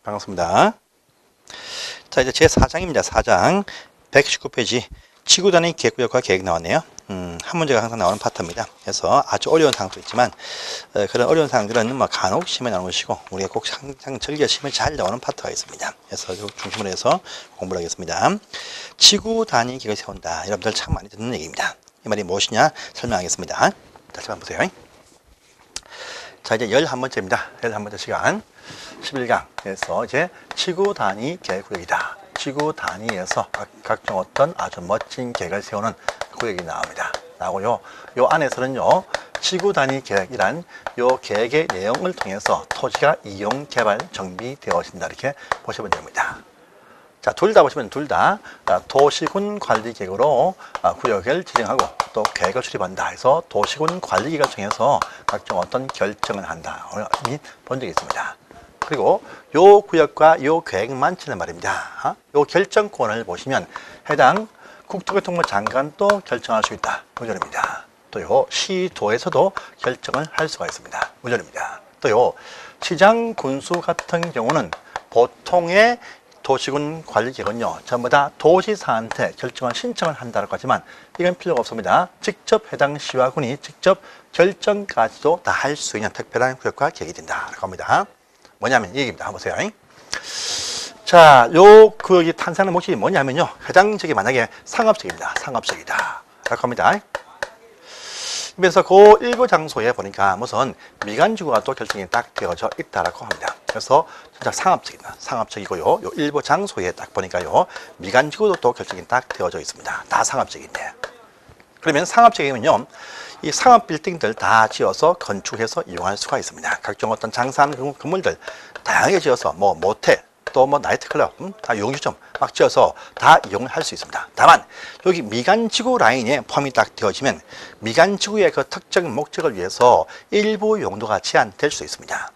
반갑습니다. 자, 이제 제 4장입니다. 4장 119페이지 지구 단위 계획구역과 계획 나왔네요. 한 문제가 항상 나오는 파트입니다. 그래서 아주 어려운 사항도 있지만 그런 어려운 사항들은 뭐 간혹 시험에 나오는 것이고 우리가 꼭 항상 즐겨 시험에 잘 나오는 파트가 있습니다. 그래서 중심으로 해서 공부를 하겠습니다. 지구 단위 계획을 세운다. 여러분들 참 많이 듣는 얘기입니다. 이 말이 무엇이냐 설명하겠습니다. 다시 한번 보세요. 자, 이제 11번째입니다. 11번째 시간 11강. 그래서 이제 지구 단위 계획구역이다. 지구 단위에서 각종 어떤 아주 멋진 계획을 세우는 구역이 나옵니다. 나오고요. 요 안에서는요, 지구 단위 계획이란 요 계획의 내용을 통해서 토지가 이용, 개발, 정비되어진다. 이렇게 보시면 됩니다. 자, 둘 다 보시면 둘 다 도시군 관리 계획으로 구역을 지정하고 또 계획을 수립한다 해서 도시군 관리 계획을 통해서 각종 어떤 결정을 한다. 이미 본 적이 있습니다. 그리고 요 구역과 요 계획만 치는 말입니다. 요 결정권을 보시면 해당 국토교통부 장관도 결정할 수 있다. 무전입니다. 또 요 시도에서도 결정을 할 수가 있습니다. 무전입니다. 또 요 시장 군수 같은 경우는 보통의 도시군 관리계획은요, 전부 다 도지사한테 결정을 신청을 한다고 하지만 이건 필요가 없습니다. 직접 해당 시와 군이 직접 결정까지도 다 할 수 있는 특별한 구역과 계획이 된다고 합니다. 뭐냐면 이 얘기입니다. 한번 보세요. 자, 요 구역이 탄생하는 목적이 뭐냐면요, 해당 지역이 만약에 상업지역입니다. 상업지역이다 라고 합니다. 그래서 그 일부 장소에 보니까 무슨 미관지구가 또 결정이 딱 되어져 있다라고 합니다. 그래서 진짜 상업적이다. 상업적이고요. 요 일부 장소에 딱 보니까요, 미관지구도 또 결정이 딱 되어져 있습니다. 다 상업적인데. 그러면 상업적이면요, 이 상업 빌딩들 다 지어서 건축해서 이용할 수가 있습니다. 각종 어떤 장사하는 건물들 다양하게 지어서 뭐 모텔, 또 뭐 나이트클럽, 다 용주점 막 지어서 다 이용을 할 수 있습니다. 다만 여기 미관지구 라인에 포함이 딱 되어지면 미관지구의 그 특정 목적을 위해서 일부 용도가 제한될 수 있습니다.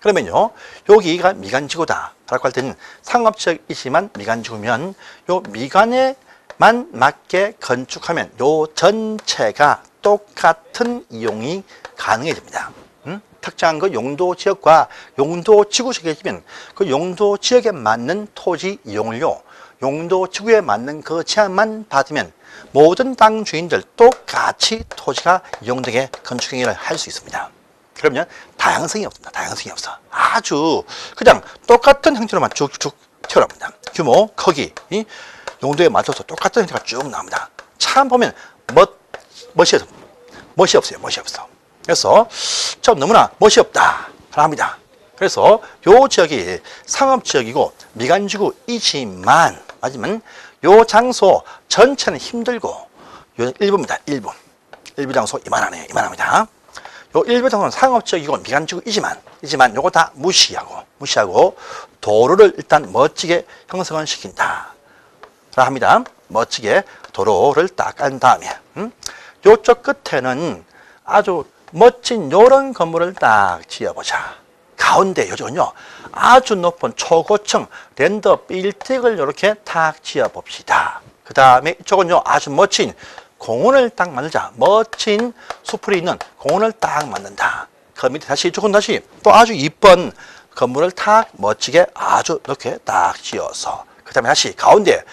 그러면요, 여기가 미관지구다 라고 할 때는 상업지역이지만 미관지구면 요 미관에만 맞게 건축하면 요 전체가 똑같은 이용이 가능해집니다. 특정한 그 용도 지역과 용도 지구 지역이면 그 용도 지역에 맞는 토지 이용을요, 용도 지구에 맞는 그 제한만 받으면 모든 땅 주인들 똑같이 토지가 이용되게 건축 행위를 할 수 있습니다. 그러면 다양성이 없습니다. 다양성이 없어. 아주 그냥 똑같은 형태로만 쭉쭉 튀어나옵니다. 규모, 크기, 용도에 맞춰서 똑같은 형태가 쭉 나옵니다. 참 보면 멋이 없어요. 멋이 없어. 그래서 좀 너무나 멋이 없다 합니다. 그래서 요 지역이 상업지역이고 미관지구이지만 맞으면 요 장소 전체는 힘들고 요 일부입니다. 일부 장소 이만합니다. 요 일부 장소는 상업지역이고 미관지구이지만 요거 다 무시하고 도로를 일단 멋지게 형성을 시킨다 라 합니다. 멋지게 도로를 딱 깐 다음에 요쪽 끝에는 아주 멋진 요런 건물을 딱 지어보자. 가운데 요즘은요, 아주 높은 초고층 랜더 빌딩을 이렇게 딱 지어봅시다. 그 다음에 이쪽은요, 아주 멋진 공원을 딱 만들자. 멋진 숲이 있는 공원을 딱 만든다. 그 밑에 이쪽은 다시 또 아주 이쁜 건물을 딱 멋지게 아주 이렇게 딱 지어서 그 다음에 다시 가운데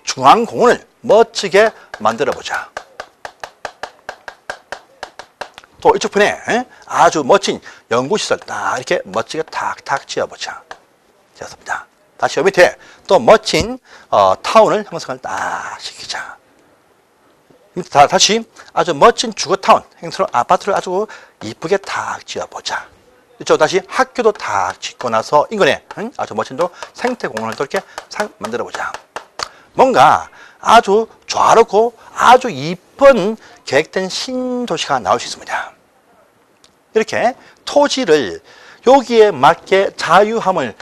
중앙공원을 멋지게 만들어보자. 또 이쪽 편에 아주 멋진 연구시설 딱 이렇게 멋지게 탁탁 지어보자. 지었습니다. 다시 여기 밑에 또 멋진 타운을 형성을 딱 시키자. 다시 아주 멋진 주거타운, 행성 아파트를 아주 이쁘게 탁 지어보자. 이쪽 다시 학교도 탁 짓고 나서 인근에 아주 멋진 또 생태공원을 또 이렇게 싹 만들어보자. 뭔가 아주 조화롭고 아주 이쁜 계획된 신도시가 나올 수 있습니다. 이렇게 토지를 여기에 맞게 자유함을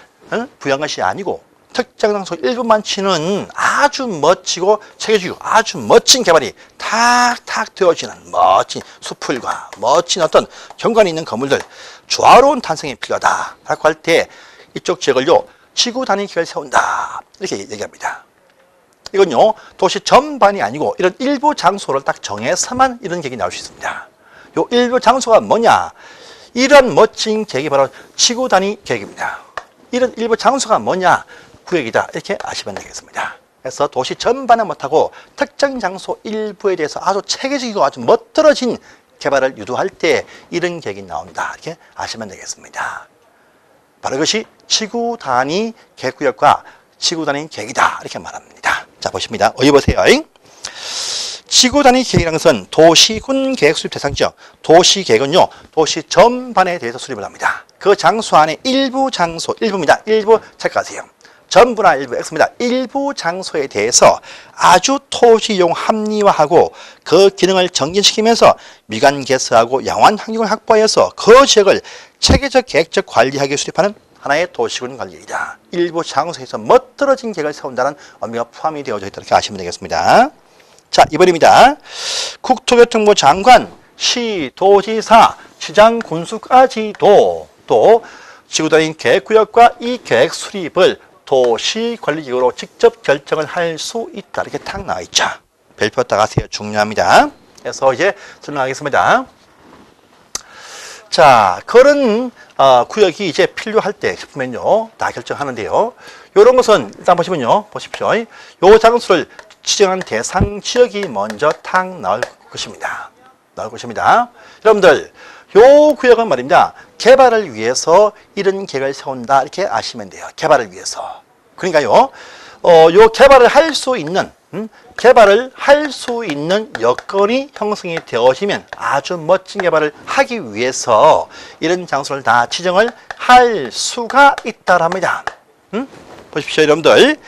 부여한 것이 아니고 특정 장소 일부만 치는 아주 멋지고 체계주의 아주 멋진 개발이 탁탁 되어지는 멋진 숲풀과 멋진 어떤 경관이 있는 건물들 조화로운 탄생이 필요하다라고 할 때 이쪽 지역을요, 지구 단위 계획을 세운다 이렇게 얘기합니다. 이건요, 도시 전반이 아니고 이런 일부 장소를 딱 정해서만 이런 계획이 나올 수 있습니다. 요 일부 장소가 뭐냐? 이런 멋진 계획이 바로 지구 단위 계획입니다. 이런 일부 장소가 뭐냐? 구역이다. 이렇게 아시면 되겠습니다. 그래서 도시 전반은 못하고 특정 장소 일부에 대해서 아주 체계적이고 아주 멋들어진 개발을 유도할 때 이런 계획이 나온다. 이렇게 아시면 되겠습니다. 바로 이것이 지구 단위 계획구역과 지구 단위 계획이다. 이렇게 말합니다. 자, 보십니다. 어디 보세요. 지구 단위 계획이라는 것은 도시군 계획 수립 대상지역. 도시 계획은요, 도시 전반에 대해서 수립을 합니다. 그 장소 안에 일부 장소, 일부입니다. 일부 체크하세요. 전부나 일부 X입니다. 일부 장소에 대해서 아주 토지용 합리화하고 그 기능을 정진시키면서 미관 개설하고 양호한 환경을 확보하여서 그 지역을 체계적 계획적 관리하기 위해 수립하는 하나의 도시군 관리이다. 일부 장소에서 멋들어진 계획을 세운다는 의미가 포함이 되어져 있다. 이렇게 아시면 되겠습니다. 자, 2번입니다. 국토교통부 장관, 시, 도지사, 시장, 군수까지도 또 지구단위 계획구역과 이 계획 수립을 도시관리기구로 직접 결정을 할 수 있다. 이렇게 탁 나와 있죠. 별표 따가세요. 중요합니다. 그래서 이제 설명하겠습니다. 자, 그런 구역이 이제 필요할 때 싶으면요, 다 결정하는데요. 이런 것은 일단 보시면요, 보십시오. 이 장소를 지정한 대상 지역이 먼저 탁 나올 것입니다. 여러분들, 요 구역은 말입니다. 개발을 위해서 이런 계획을 세운다. 이렇게 아시면 돼요. 개발을 위해서. 그러니까요, 요 개발을 할 수 있는, 여건이 형성이 되어지면 아주 멋진 개발을 하기 위해서 이런 장소를 다 지정을 할 수가 있다랍니다. 보십시오, 여러분들.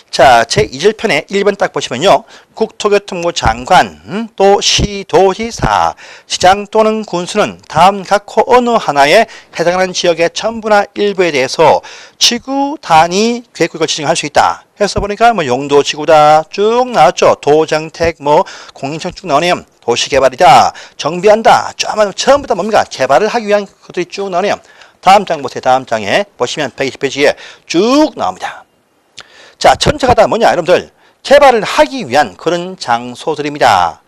자, 제2절편에 1번 딱 보시면요. 국토교통부 장관, 또 시도지사, 시장 또는 군수는 다음 각호 어느 하나에 해당하는 지역의 전부나 일부에 대해서 지구 단위 계획구역을 지정할 수 있다. 해서 보니까 뭐 용도 지구다 쭉 나왔죠. 도정택, 공인청 쭉 나오네요. 도시개발이다. 정비한다. 전부 다 뭡니까? 개발을 하기 위한 것들이 쭉 나오네요. 다음 장 보세요. 다음 장에 보시면 120페이지에 쭉 나옵니다. 자, 전체가 다 뭐냐, 여러분들? 개발을 하기 위한 그런 장소들입니다.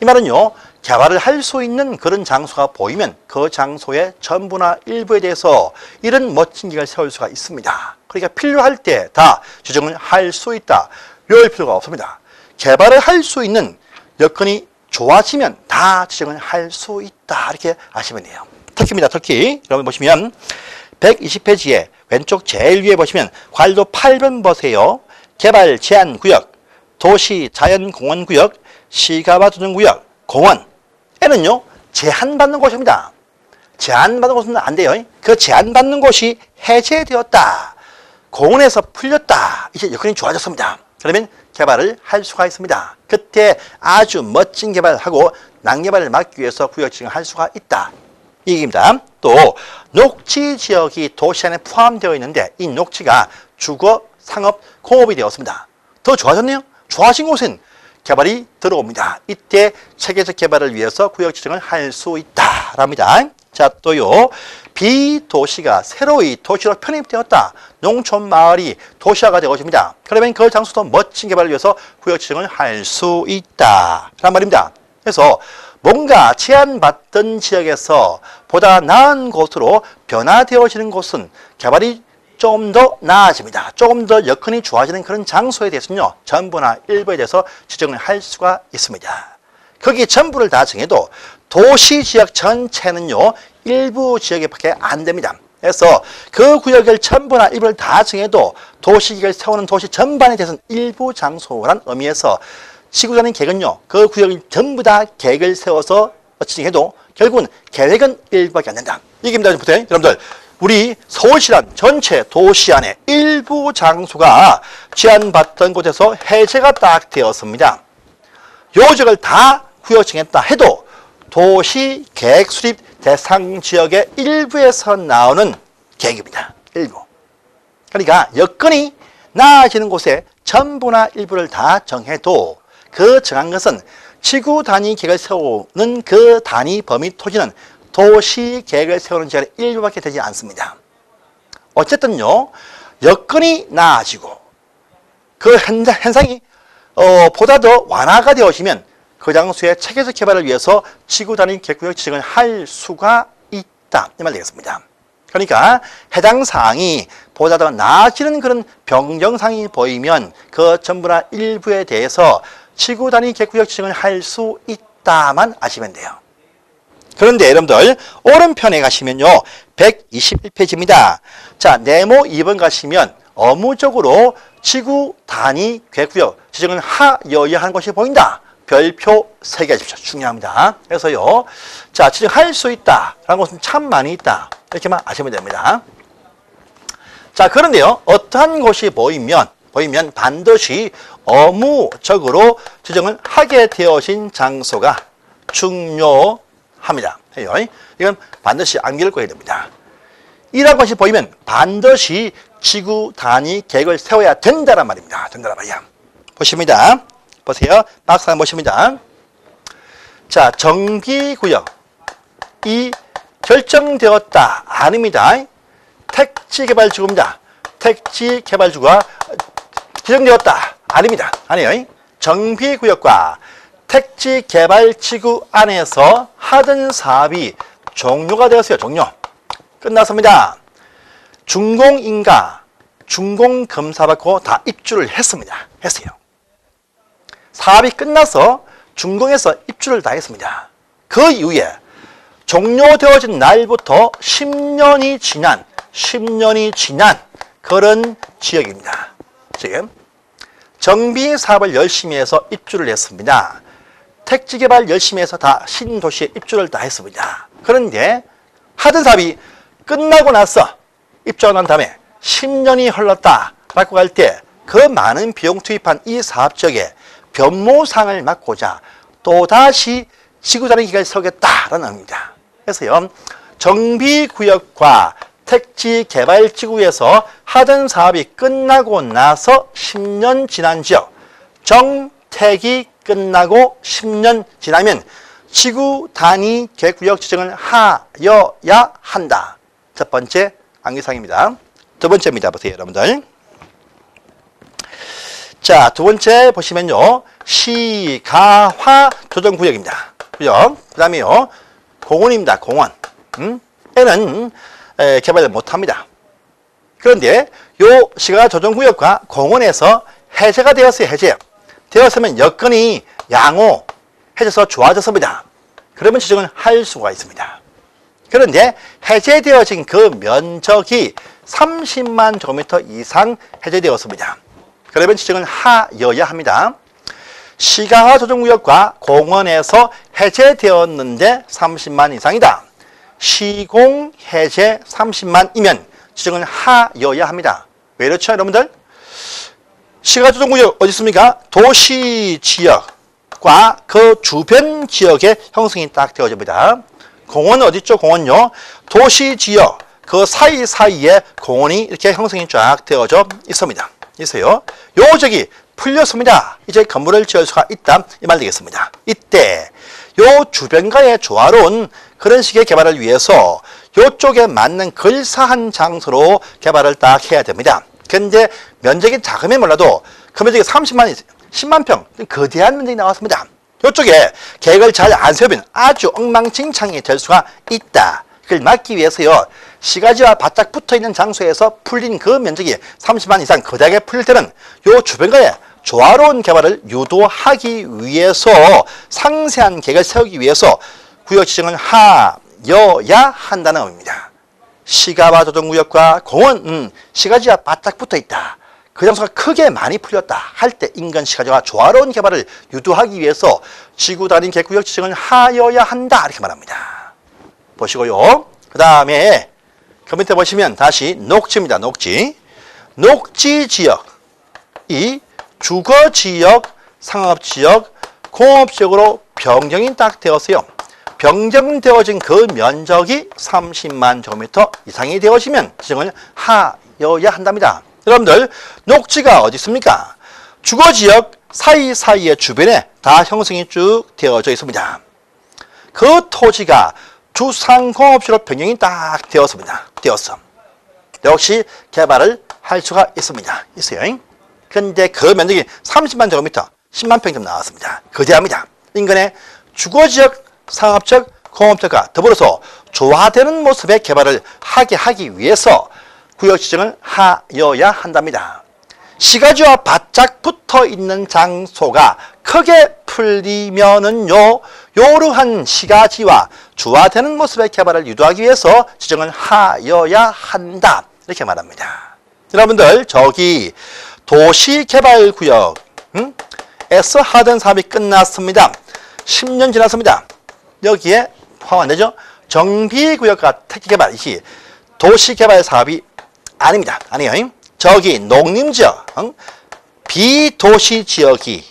이 말은요, 개발을 할 수 있는 그런 장소가 보이면 그 장소의 전부나 일부에 대해서 이런 멋진 계획을 세울 수가 있습니다. 그러니까 필요할 때 다 지정을 할 수 있다. 외울 필요가 없습니다. 개발을 할 수 있는 여건이 좋아지면 다 지정을 할 수 있다. 이렇게 아시면 돼요. 터키입니다. 터키. 여러분 보시면 120페이지에 왼쪽 제일 위에 보시면 관로 8번 보세요. 개발 제한 구역, 도시 자연공원 구역, 시가바도정 구역, 공원. 에는요, 제한받는 곳입니다. 제한받는 곳은 안 돼요. 그 제한받는 곳이 해제되었다. 공원에서 풀렸다. 이제 여건이 좋아졌습니다. 그러면 개발을 할 수가 있습니다. 그때 아주 멋진 개발하고 난개발을 막기 위해서 구역 지정을 할 수가 있다. 이 얘기입니다. 또 녹지 지역이 도시 안에 포함되어 있는데 이 녹지가 주거, 상업, 공업이 되었습니다. 더 좋아졌네요. 좋아진 곳은 개발이 들어옵니다. 이때 체계적 개발을 위해서 구역 지정을 할 수 있다랍니다. 자, 또요. 비도시가 새로이 도시로 편입되었다. 농촌 마을이 도시화가 되어집니다. 그러면 그 장소도 멋진 개발을 위해서 구역 지정을 할 수 있다. 라는 말입니다. 그래서 뭔가 제한받던 지역에서 보다 나은 곳으로 변화되어지는 곳은 개발이 좀 더 나아집니다. 조금 더 여건이 좋아지는 그런 장소에 대해서는요, 전부나 일부에 대해서 지정을 할 수가 있습니다. 거기 전부를 다 정해도 도시 지역 전체는요, 일부 지역에밖에 안 됩니다. 그래서 그 구역을 전부나 일부를 다 정해도 도시계획을 세우는 도시 전반에 대해서는 일부 장소란 의미에서 지구단위 계획은요, 그 구역을 전부 다 계획을 세워서 지정해도 결국은 계획은 일부밖에 안 된다. 이게입니다. 보세요. 여러분들, 우리 서울시란 전체 도시 안에 일부 장소가 제한받던 곳에서 해제가 딱 되었습니다. 요 지역을 다 구역 정했다 해도 도시 계획 수립 대상 지역의 일부에서 나오는 계획입니다. 일부. 그러니까 여건이 나아지는 곳에 전부나 일부를 다 정해도 그 정한 것은 지구 단위 계획을 세우는 그 단위 범위 토지는 도시 계획을 세우는 지역의 일부밖에 되지 않습니다. 어쨌든요, 여건이 나아지고 그 현상이 보다 더 완화가 되어지면 그 장소의 체계적 개발을 위해서 지구 단위 계획구역 지정을 할 수가 있다. 이 말 되겠습니다. 그러니까 해당 사항이 보다 더 나아지는 그런 변경상이 보이면 그 전부나 일부에 대해서 지구 단위 객구역 지정을 할 수 있다만 아시면 돼요. 그런데 여러분들 오른편에 가시면요 121페이지입니다. 자, 네모 2번 가시면 업무적으로 지구 단위 객구역 지정을 하여야 하는 것이 보인다. 별표 3개 하십시오. 중요합니다. 그래서요, 자, 지정할 수 있다라는 것은 참 많이 있다. 이렇게만 아시면 됩니다. 자, 그런데요, 어떠한 것이 보이면 반드시 업무적으로 지정을 하게 되어진 장소가 중요합니다. 이건 반드시 암기를 꺼야 됩니다. 이런 것이 보이면 반드시 지구 단위 계획을 세워야 된다란 말입니다. 된다란 말이야. 보십니다. 보세요. 박스 한번 보십니다. 자, 정비구역이 결정되었다. 아닙니다. 택지개발지구입니다. 택지개발지구가 지정되었다. 아닙니다. 아니에요. 정비구역과 택지개발지구 안에서 하던 사업이 종료가 되었어요. 종료. 끝났습니다. 준공인가, 준공검사 받고 다 입주를 했습니다. 했어요. 사업이 끝나서 준공해서 입주를 다 했습니다. 그 이후에 종료되어진 날부터 10년이 지난 그런 지역입니다. 지금 정비 사업을 열심히 해서 입주를 했습니다. 택지 개발 열심히 해서 다 신도시에 입주를 다 했습니다. 그런데 하던 사업이 끝나고 나서 입주하고 난 다음에 10년이 흘렀다라고 할 때 그 많은 비용 투입한 이 사업 지역에 변모상을 막고자 또다시 지구단위 기간을 세우겠다라는 의미입니다. 그래서요, 정비구역과 택지개발지구에서 하던 사업이 끝나고 나서 10년 지난 지역, 정택이 끝나고 10년 지나면 지구 단위 계획구역 지정을 하여야 한다. 첫 번째 암기사항입니다. 두 번째입니다. 보세요, 여러분들. 자, 두 번째 보시면요, 시가화 조정구역입니다. 그죠? 그 다음에요, 공원입니다. 공원. 얘는 개발을 못합니다. 그런데 요 시가화 조정구역과 공원에서 해제가 되었어요. 해제. 되었으면 여건이 양호해져서 좋아졌습니다. 그러면 지정을 할 수가 있습니다. 그런데 해제되어진 그 면적이 30만 제곱미터 이상 해제되었습니다. 그러면 지정을 하여야 합니다. 시가화 조정구역과 공원에서 해제되었는데 30만 이상이다. 시공 해제 30만이면 지정을 하여야 합니다. 왜 그렇죠, 여러분들? 시가화 조정구역 어디 있습니까? 도시 지역과 그 주변 지역에 형성이 딱 되어집니다. 공원 어디 있죠? 공원요. 도시 지역 그 사이사이에 공원이 이렇게 형성이 쫙 되어져 있습니다. 있어요. 요 지역이 풀렸습니다. 이제 건물을 지을 수가 있다. 이 말 되겠습니다. 이때 요 주변과의 조화로운 그런 식의 개발을 위해서 요쪽에 맞는 근사한 장소로 개발을 딱 해야 됩니다. 근데 면적이 작으면 몰라도 그 면적이 10만 평, 거대한 면적이 나왔습니다. 요쪽에 계획을 잘 안 세우면 아주 엉망진창이 될 수가 있다. 그걸 막기 위해서요, 시가지와 바짝 붙어있는 장소에서 풀린 그 면적이 30만 이상 거대하게 풀릴 때는 요 주변과의 조화로운 개발을 유도하기 위해서 상세한 계획을 세우기 위해서 구역 지정을 하여야 한다는 의미입니다. 시가화 조정구역과 공원, 시가지와 바짝 붙어있다. 그 장소가 크게 많이 풀렸다 할 때 인근 시가지와 조화로운 개발을 유도하기 위해서 지구 단위 계획구역 지정을 하여야 한다. 이렇게 말합니다. 보시고요. 그 다음에 그 밑에 보시면 다시 녹지입니다. 녹지. 녹지 지역이 주거지역, 상업지역, 공업지역으로 변경이 딱 되었어요. 변경되어진 그 면적이 30만 제곱미터 이상이 되어지면 지정을 하여야 한답니다. 여러분들, 녹지가 어디 있습니까? 주거지역 사이사이의 주변에 다 형성이 쭉 되어져 있습니다. 그 토지가 주상공업지로 변경이 딱 되었습니다. 역시 개발을 할 수가 있습니다. 있어요. 근데 그 면적이 30만 제곱미터, 10만 평 좀 나왔습니다. 거대합니다. 인근의 주거지역, 상업지역, 공업지역과 더불어서 조화되는 모습의 개발을 하게 하기 위해서 구역 지정을 하여야 한답니다. 시가지와 바짝 붙어 있는 장소가 크게 풀리면은요, 요러한 시가지와 주화되는 모습의 개발을 유도하기 위해서 지정을 하여야 한다. 이렇게 말합니다. 여러분들, 저기 도시개발구역, 에서 하던 사업이 끝났습니다. 10년 지났습니다. 여기에 포함 안 되죠? 정비구역과 택지개발, 이 도시개발 사업이 아닙니다. 아니에요. 저기 농림지역, 비도시 지역이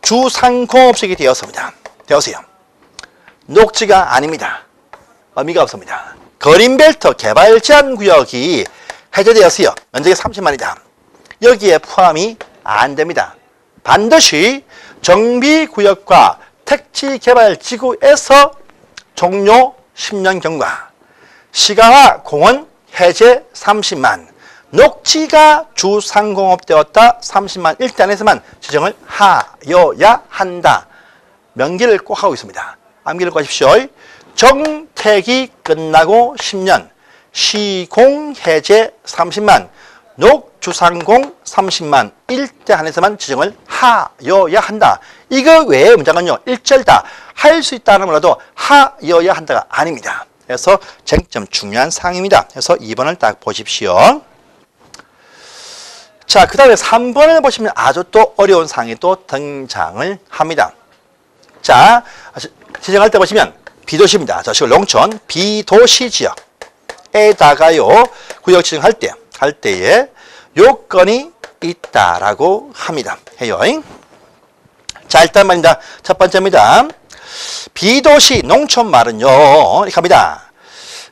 주상공업지역이 되었어요. 녹지가 아닙니다. 의미가 없습니다. 그린벨트 개발 제한 구역이 해제되었어요. 면적이 30만이다. 여기에 포함이 안 됩니다. 반드시 정비구역과 택지개발지구에서 종료 10년 경과, 시가와 공원 해제 30만, 녹지가 주상공업되었다 30만 일단에서만 지정을 하여야 한다. 명기를 꼭 하고 있습니다. 암기를 꼭 하십시오. 정택이 끝나고 10년, 시공 해제 30만, 녹주상공 30만 일대 한에서만 지정을 하여야 한다. 이거 외의 문장은요, 일절 다 할 수 있다는 몰라도 하여야 한다가 아닙니다. 그래서 쟁점 중요한 사항입니다. 그래서 2번을 딱 보십시오. 자, 그 다음에 3번을 보시면 아주 또 어려운 사항이 또 등장을 합니다. 자, 지정할 때 보시면 비도시입니다. 자, 지금 농촌 비도시 지역에다가요, 구역 지정할 때에 요건이 있다라고 합니다. 해요. 자, 일단 말입니다. 첫 번째입니다. 비도시 농촌 말은요, 이렇게 합니다.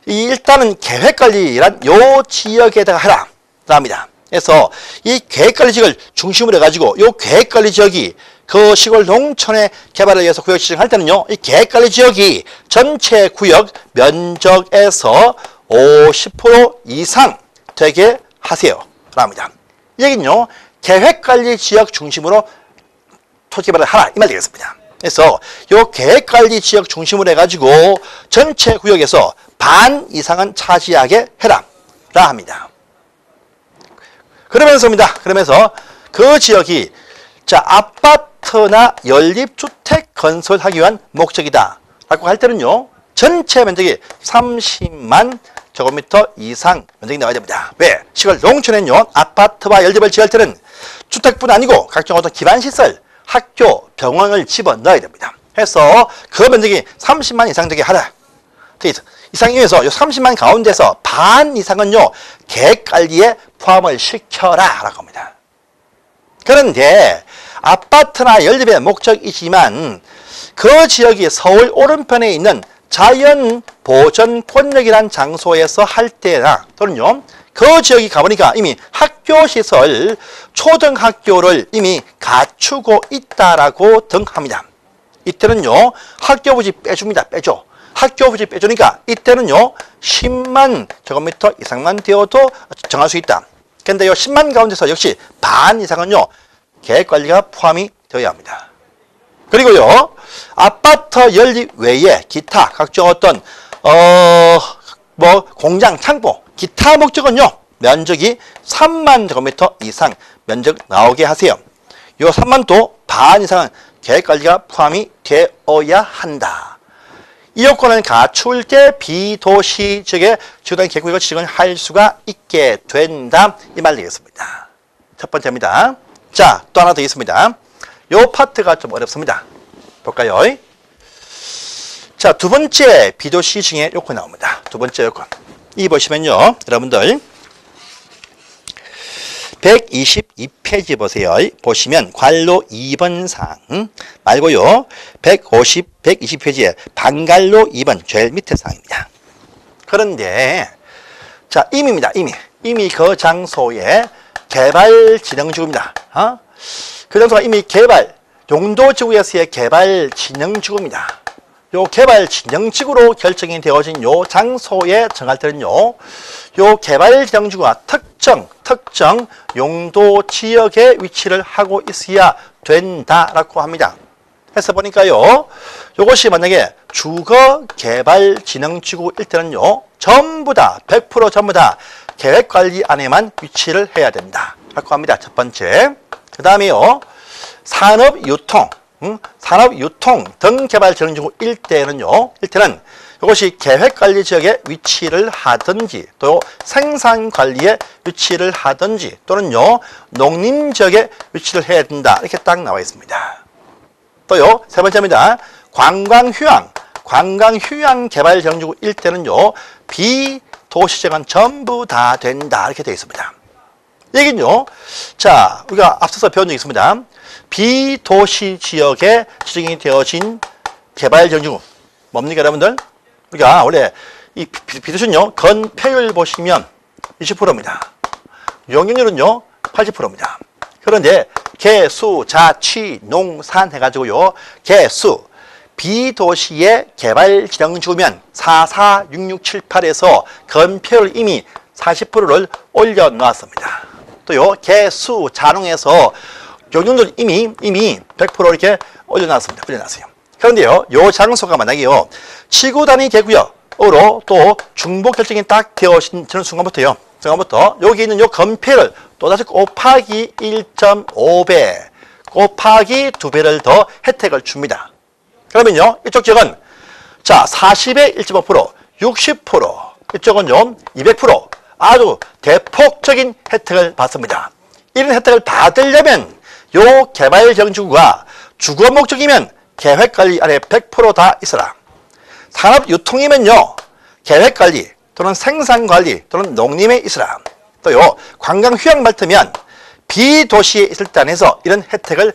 일단은 계획관리란 요 지역에다가 해라. 합니다. 그래서 이 계획관리 지역을 중심으로 해가지고 요 계획관리 지역이 그 시골 농촌의 개발을 위해서 구역 지정할 때는요, 이 계획관리 지역이 전체 구역 면적에서 50% 이상 되게 하세요. 합니다. 여기는요, 계획관리 지역 중심으로 토지개발을 하라. 이 말 되겠습니다. 그래서 요 계획관리 지역 중심으로 해가지고 전체 구역에서 반 이상은 차지하게 해라. 라 합니다. 그러면서 그 지역이 자, 아파트나 연립주택 건설하기 위한 목적이다 라고 할 때는요, 전체 면적이 30만 제곱미터 이상 면적이 나와야 됩니다. 왜? 시골 농촌에는요, 아파트와 연립을 지을 때는 주택뿐 아니고 각종 어떤 기반시설, 학교, 병원을 집어넣어야 됩니다. 해서 그 면적이 30만 이상 되게 하라. 이상이면서 30만 가운데서 반 이상은요, 계획관리에 포함을 시켜라 라고 합니다. 그런데 아파트나 연립의 목적이지만 그 지역이 서울 오른편에 있는 자연보전권역이라는 장소에서 할 때나 또는요, 그 지역이 가보니까 이미 학교시설, 초등학교를 이미 갖추고 있다라고 등합니다. 이때는요, 학교부지 빼줍니다. 빼줘. 학교부지 빼주니까 이때는요, 10만 제곱미터 이상만 되어도 정할 수 있다. 근데 이 10만 가운데서 역시 반 이상은요, 계획관리가 포함이 되어야 합니다. 그리고요, 아파트 연립 외에 기타 각종 어떤 공장, 창고, 기타 목적은요, 면적이 3만 제곱미터 이상 면적 나오게 하세요. 요 3만도 반 이상은 계획관리가 포함이 되어야 한다. 이 요건을 갖출 때 비도시 지역에 지구단 계획구역을 지정을 할 수가 있게 된다. 이 말 되겠습니다. 첫 번째입니다. 자, 또 하나 더 있습니다. 요 파트가 좀 어렵습니다. 볼까요? 자, 두 번째 비도시 지정의 요건 나옵니다. 두 번째 요건. 이 보시면요, 여러분들 122페이지 보세요. 보시면 관로 2번 사항 말고요, 120페이지에 반관로 2번 제일 밑에 사항입니다. 그런데 자, 임입니다. 이미 그 장소의 개발 진행지구입니다. 그 장소가 이미 개발 용도지구에서의 개발 진행지구입니다. 요 개발 진행지구로 결정이 되어진 요 장소에 정할 때는요, 요 개발 진행지구가 특정 용도 지역에 위치를 하고 있어야 된다라고 합니다. 해서 보니까요, 요것이 만약에 주거 개발 진행지구일 때는요, 전부 다 100% 전부 다 계획관리 안에만 위치를 해야 된다 라고 합니다. 첫 번째. 그 다음에요. 산업유통 등 개발정지구 일대는요. 일대는 이것이 계획관리 지역에 위치를 하든지 또 생산관리에 위치를 하든지 또는요. 농림지역에 위치를 해야 된다. 이렇게 딱 나와 있습니다. 또요. 세 번째입니다. 관광휴양 개발정지구 일대는요. 비도시지역은 전부 다 된다. 이렇게 되어 있습니다. 얘기는요. 자, 우리가 앞서서 배운 적이 있습니다. 비도시 지역에 지정이 되어진 개발정지구 뭡니까 여러분들? 우리가 원래 이 비도시는요. 건폐율 보시면 20%입니다. 용적률은요. 80%입니다. 그런데 개수, 자취, 농산 해가지고요. 개수 비도시의 개발지정지구면 4, 4, 6, 6, 7, 8에서 건폐율 이미 40%를 올려놨습니다. 또요. 개수, 자농에서 용적률 이미 100% 이렇게 올려놨습니다. 올려놨어요. 그런데요. 요 장소가 만약에요. 지구 단위 계구역으로 또 중복 결정이 딱 되어진 순간부터 여기 있는 요 건폐를 또다시 곱하기 1.5배, 곱하기 2배를 더 혜택을 줍니다. 그러면요. 이쪽 지역은 자, 40에 1.5%, 60%, 이쪽은요. 200% 아주 대폭적인 혜택을 받습니다. 이런 혜택을 받으려면 요 개발정지구가 주거 목적이면 계획관리 안에 100% 다 있어라. 산업유통이면요. 계획관리 또는 생산관리 또는 농림에 있어라. 또요. 관광휴양 말트면 비도시에 있을 때 안에서 이런 혜택을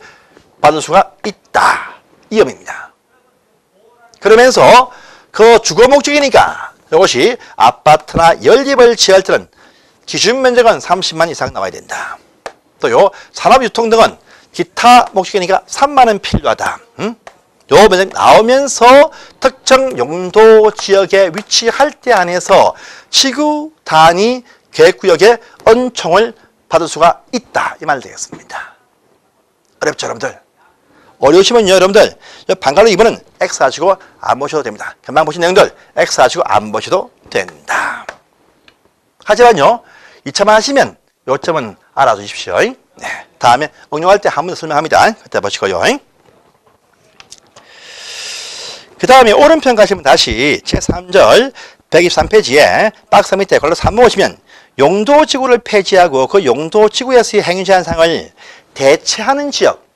받을 수가 있다. 이 의미입니다. 그러면서 그 주거 목적이니까 이것이 아파트나 연립을 지을 때는 기준 면적은 30만 이상 나와야 된다. 또요. 산업유통 등은 기타 목적이니까 3만 원 필요하다. 요 면적 나오면서 특정 용도 지역에 위치할 때 안에서 지구 단위 계획구역에 은총을 받을 수가 있다. 이 말 되겠습니다. 어렵죠, 여러분들? 어려우시면요, 여러분들 방갈로 2번은 X 하시고 안 보셔도 됩니다. 금방 보신 내용들 X 하시고 안 보셔도 된다. 하지만요, 2차만 하시면 요점은 알아두십시오. 네, 다음에 응용할 때 한 번 더 설명합니다. 그때 보시고요. 그 다음에 오른편 가시면 다시 제3절 123페이지에 박스 밑에 걸로 3번 보시면 용도지구를 폐지하고 그 용도지구에서의 행위제한상을 대체하는 지역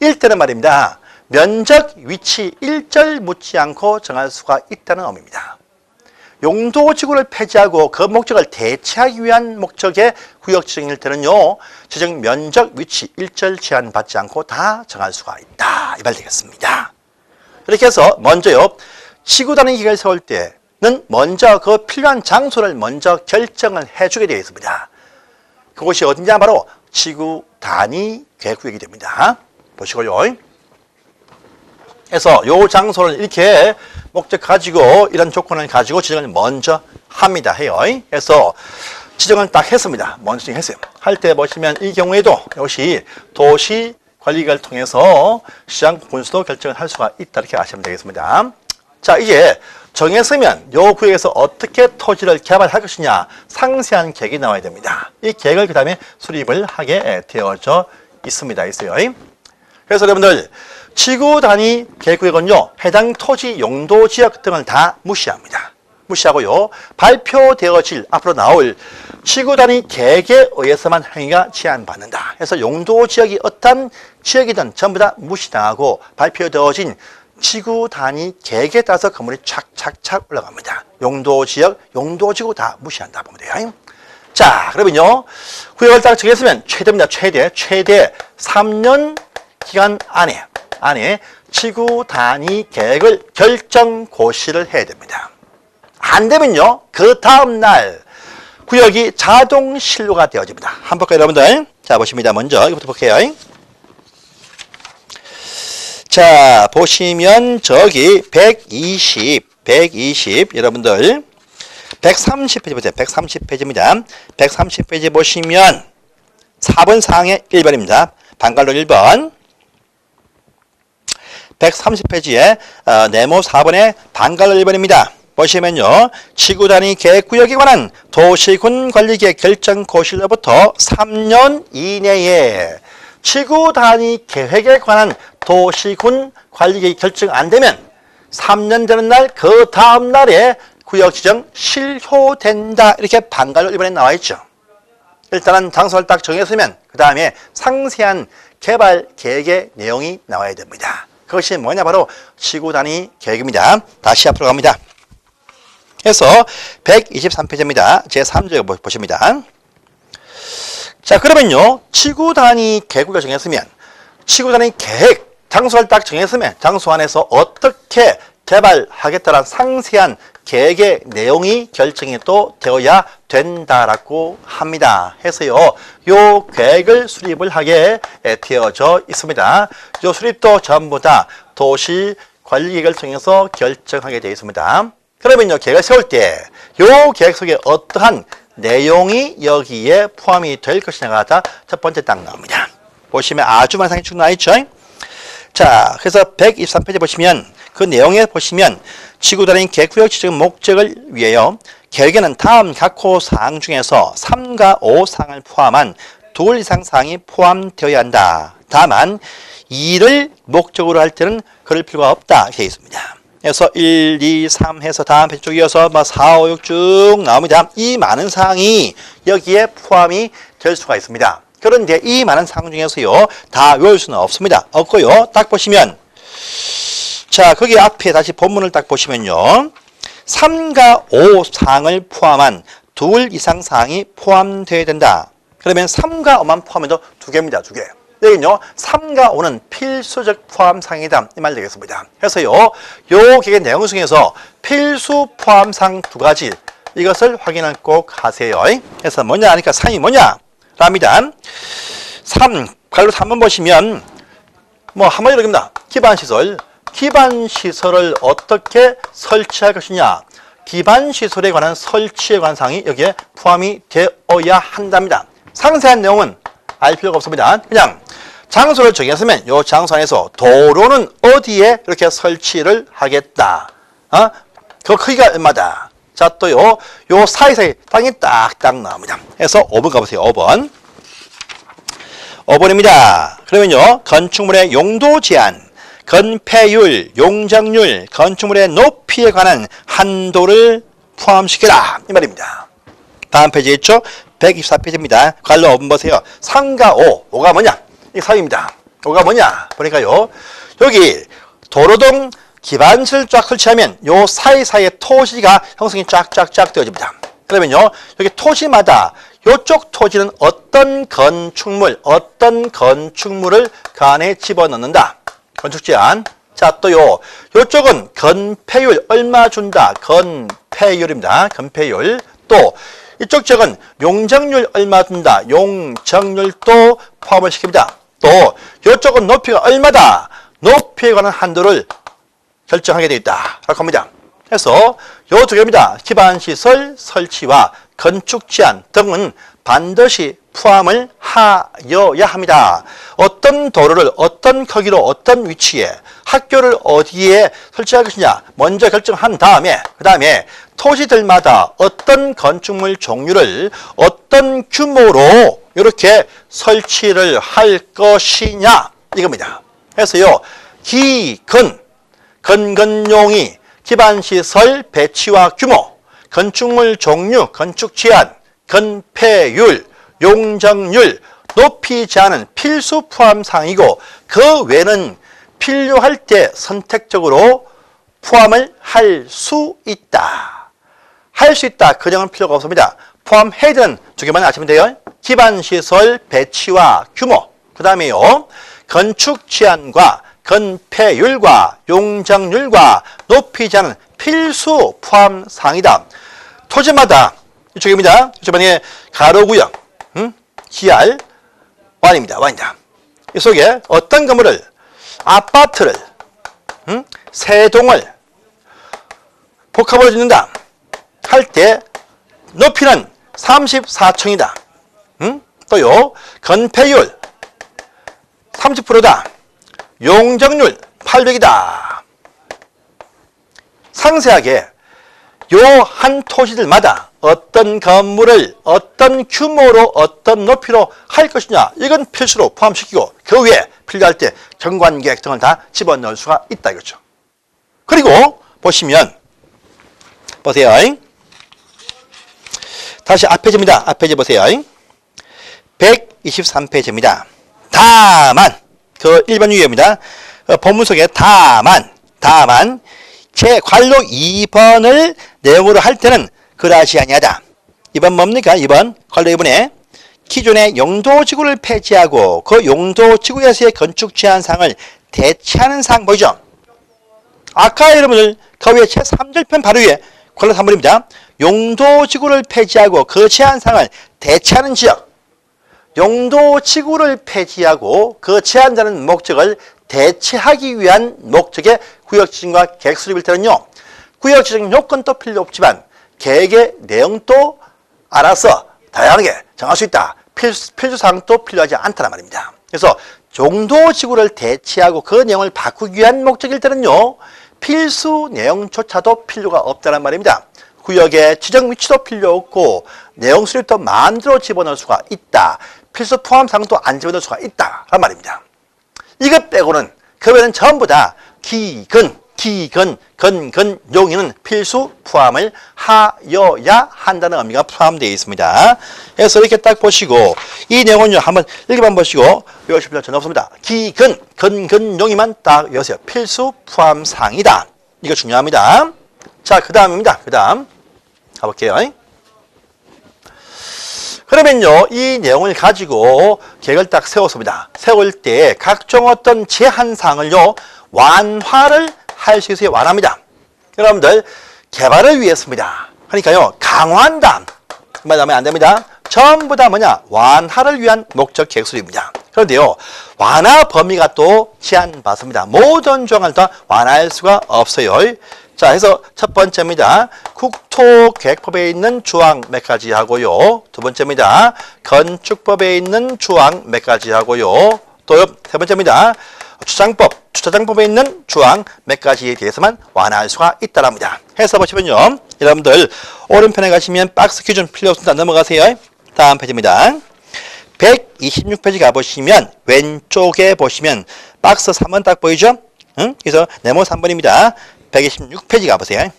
일대는 말입니다. 면적, 위치, 일절 묻지 않고 정할 수가 있다는 의미입니다. 용도지구를 폐지하고 그 목적을 대체하기 위한 목적의 구역 지정일 때는요. 지정 면적, 위치, 일절 제한 받지 않고 다 정할 수가 있다. 이 말 되겠습니다. 이렇게 해서 먼저요. 지구 단위 계획을 세울 때는 먼저 그 필요한 장소를 먼저 결정을 해주게 되어 있습니다. 그곳이 어딘지 바로 지구 단위 계획구역이 됩니다. 보시고요. 그래서 요 장소를 이렇게 목적 가지고 이런 조건을 가지고 지정을 먼저 합니다. 해요. 그래서 지정을 딱 했습니다. 먼저 지정했어요. 할 때 보시면 이 경우에도 이것이 도시 관리를 통해서 시장 군수도 결정을 할 수가 있다. 이렇게 아시면 되겠습니다. 자, 이제 정했으면 요 구역에서 어떻게 토지를 개발할 것이냐 상세한 계획이 나와야 됩니다. 이 계획을 그 다음에 수립을 하게 되어져 있습니다. 있어요. 그래서 여러분들 지구 단위 계획구역은요 해당 토지 용도 지역 등을 다 무시합니다. 무시하고요 발표되어질 앞으로 나올 지구 단위 계획에 의해서만 행위가 제한받는다. 그래서 용도 지역이 어떤 지역이든 전부 다 무시당하고 발표되어진 지구 단위 계획에 따라서 건물이 착착착 올라갑니다. 용도 지역, 용도 지구 다 무시한다 보면 돼요. 자, 그러면요 구역을 딱 정했으면 최대입니다. 최대 3년 기간 안에 지구 단위 계획을 결정 고시를 해야 됩니다. 안 되면요 그 다음 날 구역이 자동 신고가 되어집니다. 한번 볼까요, 여러분들? 자, 보십니다. 먼저 이거부터 볼게요. 자, 보시면 저기 120 여러분들 130페이지 보세요. 130페이지입니다. 130페이지 보시면 4번 사항의 1번입니다. 방갈로 1번 130페이지에 네모 4번의 방갈로 1번입니다. 보시면요. 지구 단위 계획구역에 관한 도시군 관리계획 결정 고시로부터 3년 이내에 지구 단위 계획에 관한 도시군 관리계획 결정 안 되면 3년 되는 날 그 다음 날에 구역 지정 실효된다. 이렇게 방관로 1번에 나와 있죠. 일단은 장소를 딱 정했으면 그 다음에 상세한 개발 계획의 내용이 나와야 됩니다. 그것이 뭐냐 바로 지구 단위 계획입니다. 다시 앞으로 갑니다. 그래서 123페이지입니다. 제3조 보십니다. 자, 그러면요. 지구 단위 계획을 정했으면 지구 단위 계획 장소를 딱 정했으면 장소 안에서 어떻게 개발하겠다는 상세한 계획의 내용이 결정이 또 되어야 된다라고 합니다. 해서요, 요 계획을 수립을 하게 되어져 있습니다. 요 수립도 전부 다 도시 관리 계획을 통해서 결정하게 되어 있습니다. 그러면요, 계획을 세울 때 요 계획 속에 어떠한 내용이 여기에 포함이 될 것이냐가 다 첫 번째 딱 나옵니다. 보시면 아주 많은 상이 쭉 나와 있죠. 자, 그래서 123페이지 보시면 그 내용에 보시면 지구 단위 계획구역 지정 목적을 위하여 계획에는 다음 각 호 사항 중에서 3과 5 사항을 포함한 2 이상 사항이 포함되어야 한다. 다만 이를 목적으로 할 때는 그럴 필요가 없다. 이렇게 있습니다. 그래서 1, 2, 3 해서 다음 페이지 쭉 이어서 4, 5, 6 쭉 나옵니다. 이 많은 사항이 여기에 포함이 될 수가 있습니다. 그런데 이 많은 사항 중에서요, 다 외울 수는 없습니다. 없고요. 딱 보시면, 자, 거기 앞에 다시 본문을 딱 보시면요. 3과 5 사항을 포함한 2 이상 사항이 포함되어야 된다. 그러면 3과 5만 포함해도 2개입니다. 2개. 여기는요, 3과 5는 필수적 포함 사항이다. 이 말 되겠습니다. 그래서요, 요 계획 내용 중에서 필수 포함 사항 2가지, 이것을 확인을 꼭 하세요. 그래서 뭐냐 하니까 3이 뭐냐? 랍니다. 3, 관로 3번 보시면, 한마디로 입니다. 기반시설. 기반시설을 어떻게 설치할 것이냐. 기반시설에 관한 설치에 관한 사항이 여기에 포함이 되어야 한답니다. 상세한 내용은 알 필요가 없습니다. 그냥 장소를 정했으면 이 장소 안에서 도로는 어디에 이렇게 설치를 하겠다. 그 크기가 얼마다. 자, 또요, 요 사이사이 땅이 딱딱 나옵니다. 그래서 5번 가보세요. 5번. 5번입니다. 그러면요, 건축물의 용도 제한, 건폐율, 용적률, 건축물의 높이에 관한 한도를 포함시켜라. 이 말입니다. 다음 페이지에 있죠? 124페이지입니다. 관로 5번 보세요. 3과 5. 5가 뭐냐? 이 3입니다. 5가 뭐냐? 보니까요, 여기 도로등 기반시설 쫙 설치하면 요 사이사이에 토지가 형성이 쫙쫙쫙 되어집니다. 그러면요, 여기 토지마다 요쪽 토지는 어떤 건축물을 그 안에 집어넣는다. 건축 제한. 자, 또요, 요쪽은 건폐율 얼마 준다. 건폐율입니다. 건폐율. 또 이쪽 지역은 용적률 얼마 준다. 용적률도 포함을 시킵니다. 또 요쪽은 높이가 얼마다. 높이에 관한 한도를 결정하게 되어 있다. 라고 합니다. 그래서 요 두 개입니다. 기반시설 설치와 건축 제한 등은 반드시 포함을 하여야 합니다. 어떤 도로를 어떤 크기로 어떤 위치에 학교를 어디에 설치할 것이냐 먼저 결정한 다음에 그 다음에 토지들마다 어떤 건축물 종류를 어떤 규모로 이렇게 설치를 할 것이냐 이겁니다. 그래서요, 건건용이 기반시설 배치와 규모, 건축물 종류, 건축 제한, 건폐율, 용적률, 높이 제한은 필수 포함 사항이고 그 외에는 필요할 때 선택적으로 포함을 할 수 있다. 할 수 있다. 그 점은 필요가 없습니다. 포함해야 되는 두 개만 아시면 돼요. 기반시설 배치와 규모, 그 다음에요, 건축 제한과 건폐율과 용적률과 높이 제한은 필수 포함 사항이다. 토지마다 이쪽입니다. 이쪽에 가로구역, GR, 완입니다. 완이다. 이 속에 어떤 건물을, 아파트를, 세 동을 복합으로 짓는다 할 때 높이는 34층이다. 또요, 건폐율 30%다. 용적률 800이다. 상세하게 요 한 토지들마다 어떤 건물을 어떤 규모로 어떤 높이로 할 것이냐 이건 필수로 포함시키고 그 외에 필요할 때 경관계획 등을 다 집어넣을 수가 있다 이거죠. 그리고 보시면 보세요. 다시 앞 페이지입니다. 앞 페이지 보세요. 123페이지입니다. 다만 그 1번 유예입니다. 본문 속에 다만 제 관로 2번을 내용으로 할 때는 그러하지 아니하다. 2번 뭡니까? 2번 관로 2번에 기존의 용도지구를 폐지하고 그 용도지구에서의 건축 제한사항을 대체하는 사항 보이죠? 아까 여러분들 그 위에 제3절편 바로 위에 관로 3번입니다. 용도지구를 폐지하고 그 제한사항을 대체하는 지역. 용도지구를 폐지하고 그 제한되는 목적을 대체하기 위한 목적의 구역지정과 계획 수립일 때는요. 구역지정 요건도 필요 없지만 계획의 내용도 알아서 다양하게 정할 수 있다. 필수사항도 필요하지 않다는 말입니다. 그래서 용도지구를 대체하고 그 내용을 바꾸기 위한 목적일 때는요. 필수 내용조차도 필요가 없다는 말입니다. 구역의 지정 위치도 필요 없고 내용 수립도 마음대로 집어넣을 수가 있다. 필수 포함사항도 안 집어넣을 수가 있다란 말입니다. 이것 빼고는 그 외에는 전부 다 건건용에는 필수 포함을 하여야 한다는 의미가 포함되어 있습니다. 그래서 이렇게 딱 보시고 이 내용은요 한번 읽어만 보시고 외우실 필요 전혀 없습니다. 건건용이만 딱 외우세요. 필수 포함사항이다. 이거 중요합니다. 자, 그 다음입니다. 그 다음 가볼게요. 그러면요, 이 내용을 가지고 계획을 딱 세웠습니다. 세울 때 각종 어떤 제한사항을요, 완화를 할 수 있어야 완화합니다. 여러분들, 개발을 위해서입니다. 그러니까요, 강화한다. 말하면 안 됩니다. 전부 다 뭐냐? 완화를 위한 목적 계획 수립입니다. 그런데요, 완화 범위가 또 제한받습니다. 모든 조항을 다 완화할 수가 없어요. 자, 해서 첫 번째입니다. 국토계획법에 있는 조항 몇 가지 하고요. 두 번째입니다. 건축법에 있는 조항 몇 가지 하고요. 또 세 번째입니다. 주차장법에 있는 조항 몇 가지에 대해서만 완화할 수가 있다랍니다. 해서 보시면요. 여러분들 오른편에 가시면 박스 기준 필요 없습니다. 넘어가세요. 다음 페이지입니다. 126페이지 가보시면 왼쪽에 보시면 박스 3번 딱 보이죠? 응? 그래서 네모 3번입니다. 126페이지 가보세요.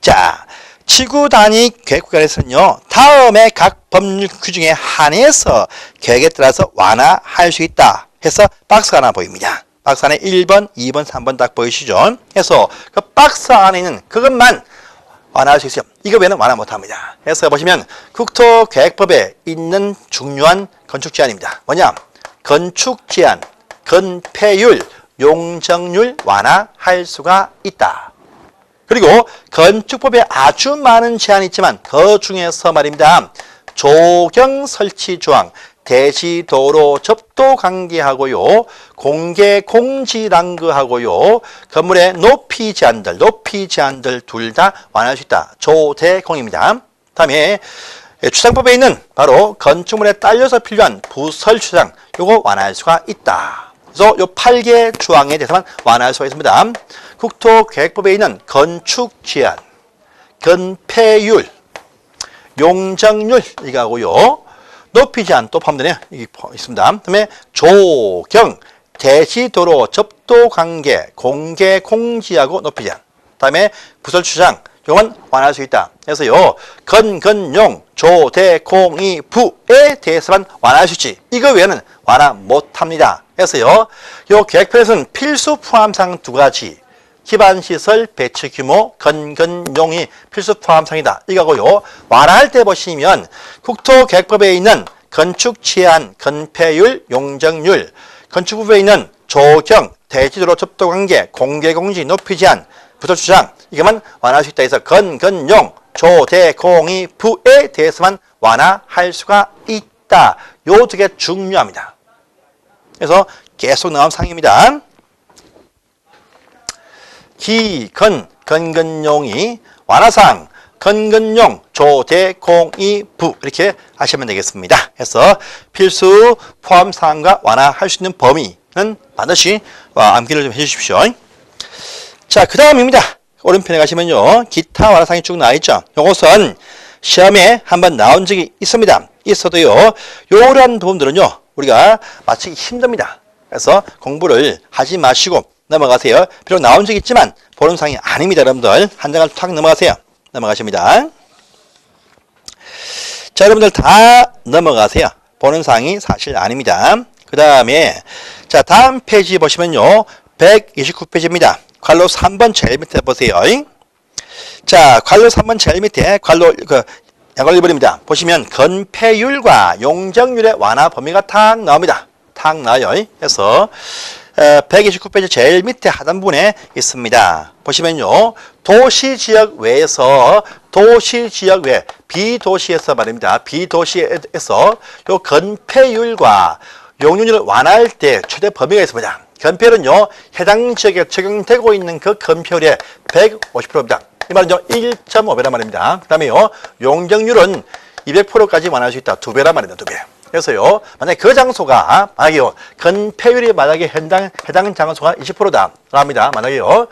자, 지구 단위 계획구간에서는요, 다음에 각 법률 규정에 한해서 계획에 따라서 완화할 수 있다 해서 박스가 하나 보입니다. 박스 안에 1번, 2번, 3번 딱 보이시죠? 해서 그 박스 안에 있는 그것만 완화할 수 있어요. 이거 외에는 완화 못합니다. 해서 보시면 국토계획법에 있는 중요한 건축 제한입니다. 뭐냐? 건축 제한, 건폐율, 용적률 완화할 수가 있다. 그리고 건축법에 아주 많은 제한이 있지만 그 중에서 말입니다. 조경 설치 조항, 대지도로 접도 관계하고요. 공개 공지란 거 하고요. 건물의 높이 제한들 둘 다 완화할 수 있다. 조대공입니다. 다음에 주차장법에 있는 바로 건축물에 딸려서 필요한 부설 주차장 요거 완화할 수가 있다. 그래서 요 8개 조항에 대해서만 완화할 수가 있습니다. 국토계획법에 있는 건축 제한, 건폐율, 용적률 이거 하고요. 높이 제한 또 포함되네요. 이게 있습니다. 그다음에 조경, 대지도로 접도 관계, 공개 공지하고 높이 제한. 그다음에 부설 주차장 요건 완화할 수 있다. 그래서요. 건건용, 조대공이 부에 대해서만 완화할 수 있지. 이거 외에는 완화 못합니다. 그래서요. 요 계획표에서는 필수 포함사항 두 가지. 기반시설 배치 규모, 건건용이 필수 포함사항이다. 이거고요. 완화할 때 보시면 국토계획법에 있는 건축 제한, 건폐율, 용적률, 건축법에 있는 조경, 대지도로 접도 관계, 공개 공지, 높이 제한, 부설 주장 이것만 완화할 수 있다 해서 건건용, 조대공이 부에 대해서만 완화할 수가 있다. 요 두 개 중요합니다. 그래서 계속 나온 상입니다. 건건용이 완화사항, 건건용, 조대공이 부 이렇게 하시면 되겠습니다. 그래서 필수 포함사항과 완화할 수 있는 범위는 반드시 암기를 좀 해주십시오. 자, 그 다음입니다. 오른편에 가시면요. 기타 완화상이 쭉 나와 있죠. 요것은 시험에 한번 나온 적이 있습니다. 있어도요. 요런 부분들은요. 우리가 맞히기 힘듭니다. 그래서 공부를 하지 마시고 넘어가세요. 비록 나온 적이 있지만 보는 상이 아닙니다. 여러분들. 한 장을 탁 넘어가세요. 넘어가십니다. 자, 여러분들 다 넘어가세요. 보는 상이 사실 아닙니다. 그 다음에 자, 다음 페이지 보시면요. 129페이지입니다. 괄호 3번 제일 밑에 보세요. 자, 괄호 3번 제일 밑에 괄호 약관을 버립니다. 보시면 건폐율과 용적률의 완화 범위가 탁 나옵니다. 탁 나와요. 그래서 129페이지 제일 밑에 하단부분에 있습니다. 보시면요. 도시지역 외에서 도시지역 외 비도시에서 말입니다. 비도시에서 요 건폐율과 용적률을 완화할 때 최대 범위가 있습니다. 건폐율은요. 해당 지역에 적용되고 있는 그 건폐율의 150%입니다. 이 말은요. 1.5배란 말입니다. 그 다음에요. 용적률은 200%까지 완화할 수 있다. 2배란 말입니다. 2배. 그래서요. 만약에 그 장소가 만약에요. 건폐율이 만약에 해당 장소가 20%다. 합니다. 만약에요.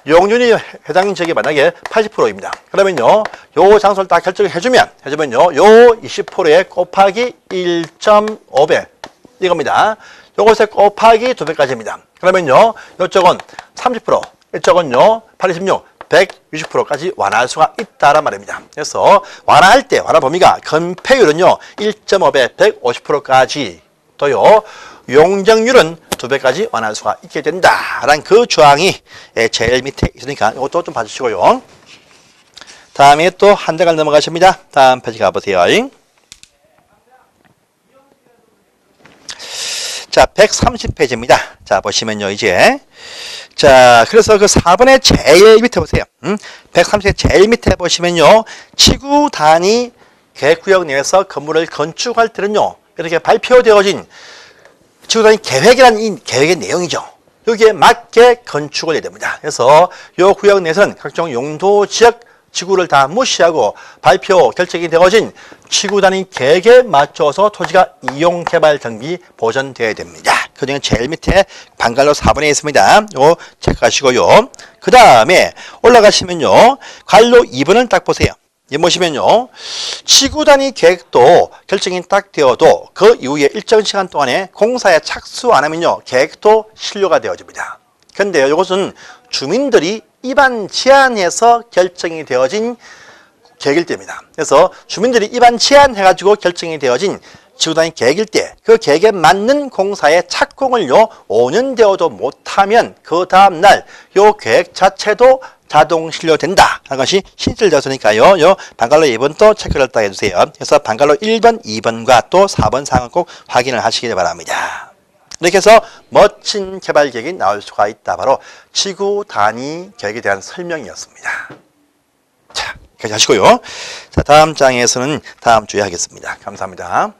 용적률이 해당 지역이 만약에 80%입니다. 그러면요. 요 장소를 딱 결정해 주면요. 요 20%에 곱하기 1.5배. 이겁니다. 요것에 곱하기 2배까지입니다. 그러면요. 요쪽은 30%, 이쪽은요. 86, 160%까지 완화할 수가 있다란 말입니다. 그래서 완화할 때 완화 범위가 건폐율은요. 1.5배, 150%까지 또요. 용적률은 2배까지 완화할 수가 있게 된다라는 그 조항이 제일 밑에 있으니까 이것도 좀 봐주시고요. 다음에 또 한 장을 넘어가십니다. 다음 페이지 가보세요. 자, 130페이지입니다. 자, 보시면요, 이제. 자, 그래서 그 4번의 제일 밑에 보세요. 130의 제일 밑에 보시면요, 지구 단위 계획구역 내에서 건물을 건축할 때는요, 이렇게 발표되어진 지구 단위 계획이라는 이 계획의 내용이죠. 여기에 맞게 건축을 해야 됩니다. 그래서 이 구역 내에서는 각종 용도 지역 지구를 다 무시하고 발표 결정이 되어진 지구 단위 계획에 맞춰서 토지가 이용 개발 등비 보전되어야 됩니다. 그중에 제일 밑에 방갈로 4번에 있습니다. 요거 체크하시고요. 그 다음에 올라가시면요. 관로 2번을 딱 보세요. 이 보시면요. 지구 단위 계획도 결정이 딱 되어도 그 이후에 일정 시간 동안에 공사에 착수 안 하면요. 계획도 실료가 되어집니다. 근데요. 이것은 주민들이 입안 제한해서 결정이 되어진 계획일 때입니다. 그래서 주민들이 입안 제한해가지고 결정이 되어진 지구단위 계획일 때 그 계획에 맞는 공사에 착공을요 5년 되어도 못하면 그 다음날 요 계획 자체도 자동 실료된다 하는 것이 실질되었으니까요. 요 방갈로 2번 또 체크를 딱 해주세요. 그래서 방갈로 1번, 2번과 또 4번 사항을 꼭 확인을 하시기 바랍니다. 이렇게 해서 멋진 개발 계획이 나올 수가 있다. 바로 지구 단위 계획에 대한 설명이었습니다. 자, 여기까지 하시고요. 자, 다음 장에서는 다음 주에 하겠습니다. 감사합니다.